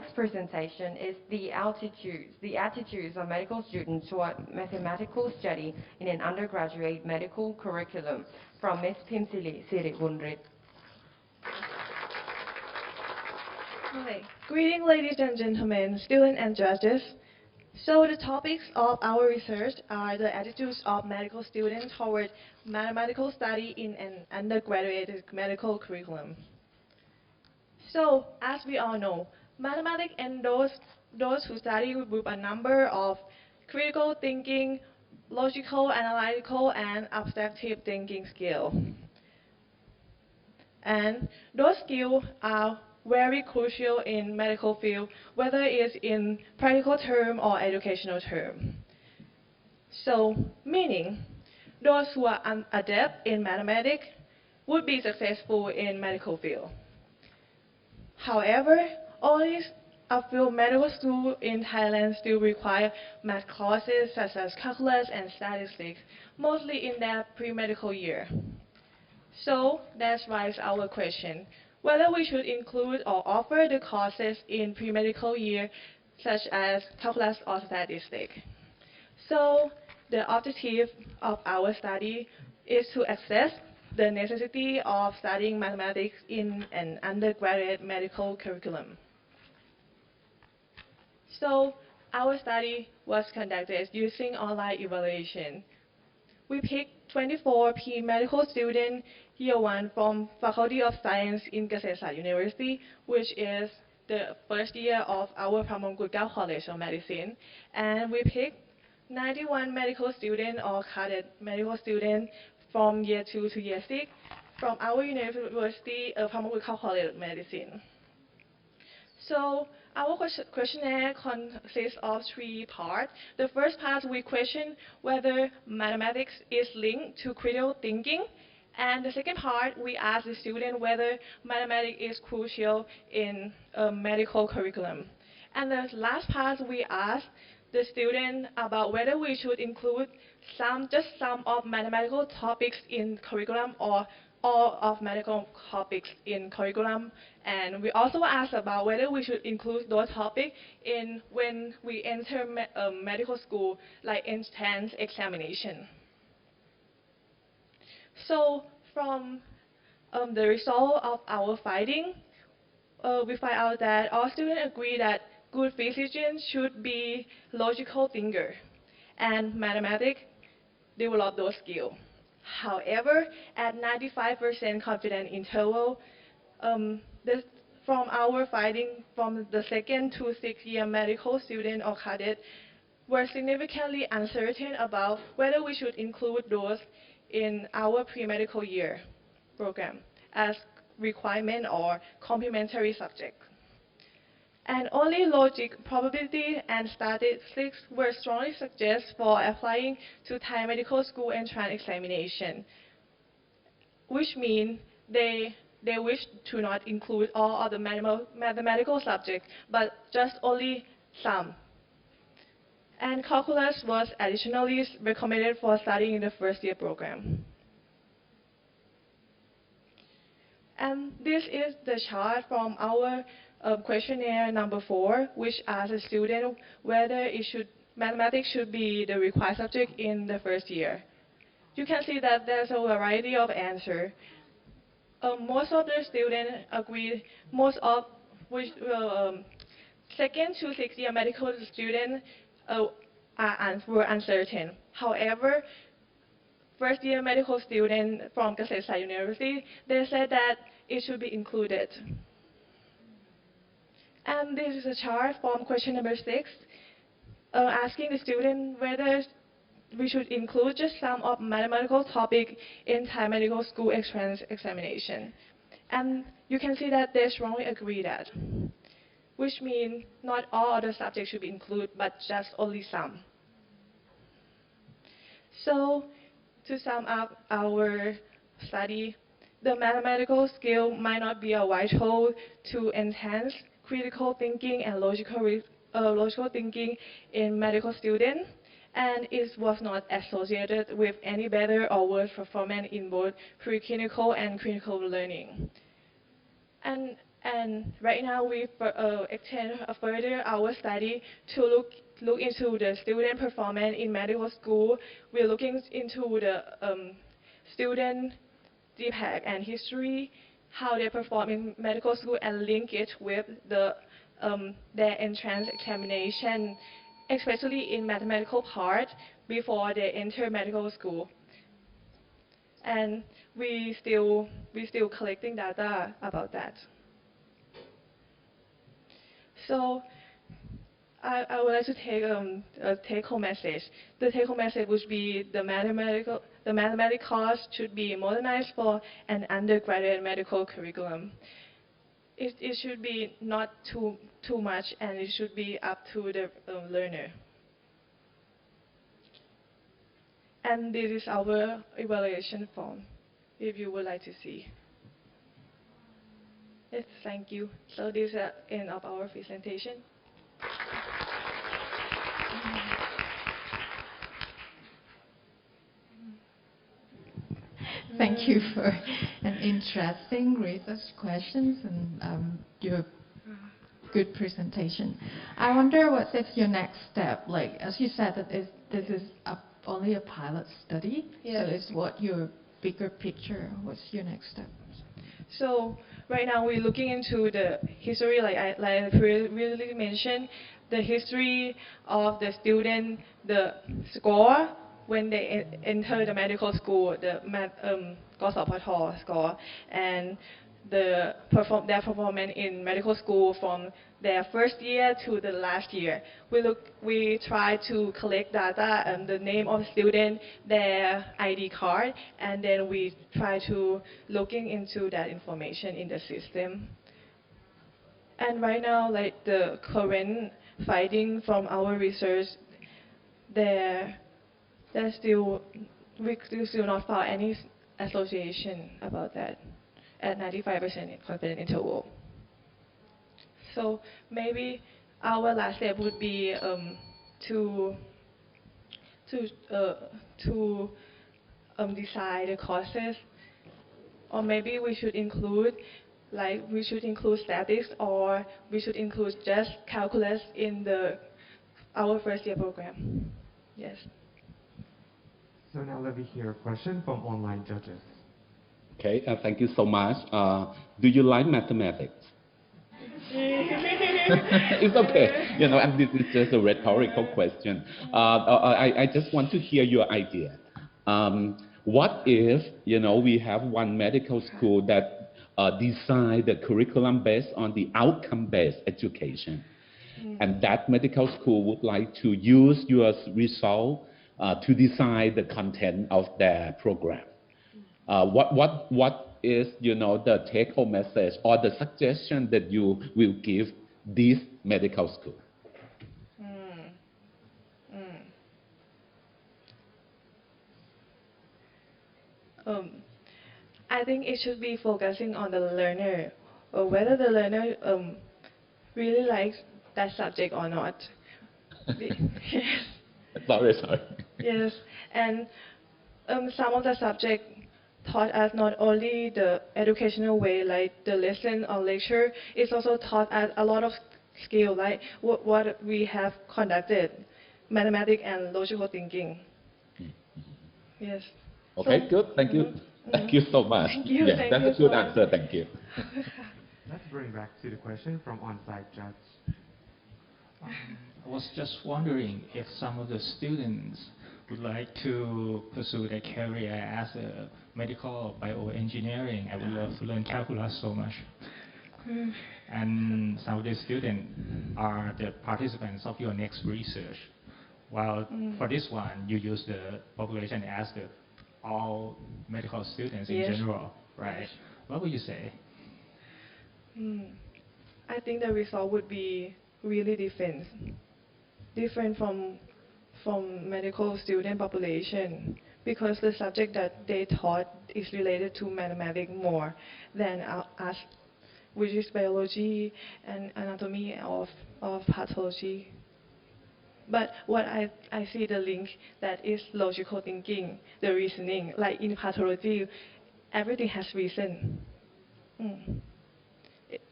next presentation is the attitudes of medical students toward mathematical study in an undergraduate medical curriculum from Ms. Pimsiri Siribunrit. Hi. Greetings, ladies and gentlemen, students and judges. So the topics of our research are the attitudes of medical students toward mathematical study in an undergraduate medical curriculum. So, as we all know, mathematics and those who study with a number of critical thinking, logical, analytical, and abstractive thinking skills. And those skills are very crucial in medical field, whether it's in practical term or educational term. So, meaning, those who are adept in mathematics would be successful in medical field. However, only a few medical schools in Thailand still require math courses such as calculus and statistics, mostly in their pre-medical year. So that raises our question, whether we should include or offer the courses in pre-medical year such as calculus or statistics. So the objective of our study is to assess the necessity of studying mathematics in an undergraduate medical curriculum. So our study was conducted using online evaluation. We picked 24 medical students, year 1 from Faculty of Science in Gasesa University, which is the first year of our Phramongkutklao College of Medicine. And we picked 91 medical students or cadet medical students from year 2 to year 6 from our university, Phramongkutklao College of Medicine. So our questionnaire consists of 3 parts. The first part, we question whether mathematics is linked to critical thinking. And the second part, we ask the student whether mathematics is crucial in a medical curriculum. And the last part, we ask the student about whether we should include just some of mathematical topics in curriculum or all of medical topics in curriculum. And we also ask about whether we should include those topics in when we enter medical school, like entrance examination. So from the result of our finding, we find out that all students agree that good physicians should be logical thinker, and mathematics develop those skills. However, at 95% confidence interval, from our finding from the 2nd to 6th year medical student or cadet were significantly uncertain about whether we should include those in our pre-medical year program as requirement or complementary subject. And only logic, probability, and statistics were strongly suggested for applying to Thai medical school entrance examination, which means they wish to not include all of the mathematical subjects, but just only some. And calculus was additionally recommended for studying in the first year program. And this is the chart from our questionnaire number 4, which asks the student whether mathematics should be the required subject in the first year. You can see that there's a variety of answers. Most of the students agree, most of which 2nd to 6th year medical students were uncertain. However, first year medical students from Gasesa University, they said that it should be included. And this is a chart from question number 6, asking the student whether we should include just some of mathematical topic in Thai medical school entrance examination. And you can see that they strongly agree that, which means not all other subjects should be included, but just only some. So to sum up our study, the mathematical skill might not be a vital to enhance critical thinking and logical thinking in medical students, and it was not associated with any better or worse performance in both preclinical and clinical learning. And And right now we extend further our study to look into the student performance in medical school. We're looking into the student DPAC and history, how they perform in medical school, and link it with their entrance examination, especially in mathematical part before they enter medical school. And we still collecting data about that. So I would like to take a take-home message. The take-home message would be the mathematics course should be modernized for an undergraduate medical curriculum. It should be not too much, and it should be up to the learner. And this is our evaluation form, if you would like to see. Yes, thank you. So this is the end of our presentation. Thank you for an interesting research questions and your good presentation. I wonder what is your next step? Like, as you said, that this is only a pilot study. Yes. So it's what your bigger picture? What's your next step? So right now we're looking into the history, like I previously mentioned, the history of the student, the score when they enter the medical school, the GSPT score, and their performance in medical school from their first year to the last year. We try to collect data and the name of the student, their ID card, and then we try to looking into that information in the system. And right now, like the current finding from our research, we still not found any association about that at 95% confidence interval. So maybe our last step would be to decide the courses, or maybe we should include statistics, or we should include just calculus in our first year program. Yes. So now let me hear a question from online judges. Okay, thank you so much. Do you like mathematics? It's okay, and this is just a rhetorical question. I just want to hear your idea. What if, we have one medical school that design the curriculum based on the outcome-based education, and that medical school would like to use your result to decide the content of their program? What is, the take-home message or the suggestion that you will give this medical school? I think it should be focusing on the learner, or whether the learner really likes that subject or not. Yes. Sorry. Yes, and some of the subject taught us not only the educational way, like the lesson or lecture, it's also taught us a lot of skill, like what we have conducted, mathematics and logical thinking. Yes. Okay, good. Thank you. Thank you so much. Thank you. Yeah, Thank that's you a good so answer. Thank you. Let's bring back to the question from on-site judge. I was just wondering if some of the students would like to pursue their career as a medical bioengineering. I would love to learn calculus so much. And some of the students are the participants of your next research. While for this one, you use the population as all medical students in general, right? What would you say? I think the result would be really different from medical student population, because the subject that they taught is related to mathematics more than us, which is biology and anatomy of pathology. But what I see the link that is logical thinking, the reasoning, like in pathology, everything has reason.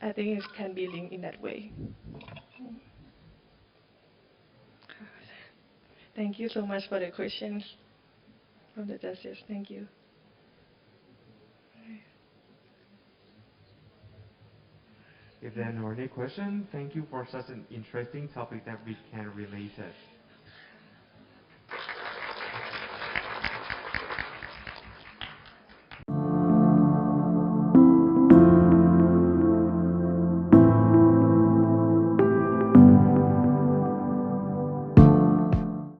I think it can be linked in that way. Thank you so much for the questions from the judges. Thank you. If there are no other questions, thank you for such an interesting topic that we can relate it.